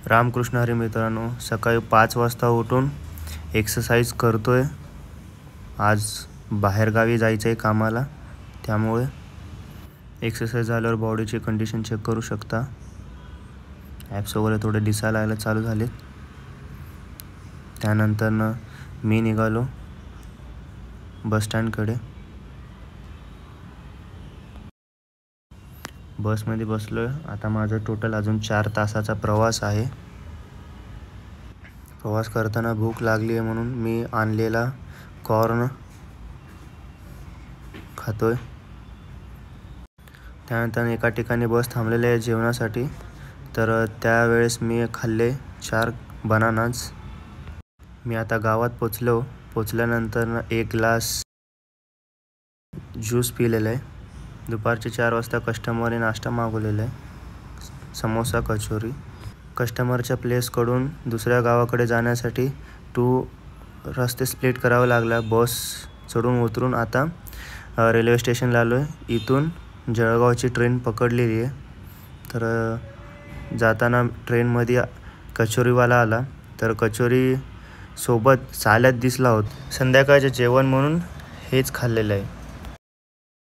रामकृष्ण हरी मित्रांनो, सकाळी 5 वाजता उठून एक्सरसाइज करतोय। आज बाहेरगावी जायचं आहे कामाला, त्यामुळे एक्सरसाइज झाल्यावर बॉडीची कंडिशन चेक करू शकता। ॲप्स वगैरे थोडे दिसायला लागले चालू झाले। त्यानंतर मी निघालो बस स्टँडकडे। बसमध्ये बसलोय। आता माझा टोटल अजून 4 तासाचा प्रवास आहे। प्रवास करताना भूक लागली आहे म्हणून मी आणलेला कॉर्न खातोय। त्यानंतर एका ठिकाणी बस थांबलेली आहे जेवणासाठी, तर त्यावेळेस मी खाल्ले 4 बनानाज। मी आता गावात पोचल्यानंतर 1 ग्लास ज्यूस पिलेला आहे। दुपारचे 4 वाजता कस्टमरने नाश्ता मागवलेला आहे, समोसा कचोरी। कस्टमरच्या प्लेसकडून दुसऱ्या गावाकडे जाण्यासाठी 2 रस्ते स्प्लिट करावे लागला। बस चढून उतरून आता रेल्वे स्टेशनला आलो आहे। इथून जळगावची ट्रेन पकडलेली आहे। तर जाताना ट्रेनमध्ये कचोरीवाला आला, तर कचोरी सोबत सालाद दिसला होता। संध्याकाळचे जेवण म्हणून हेच खाल्लेलं आहे।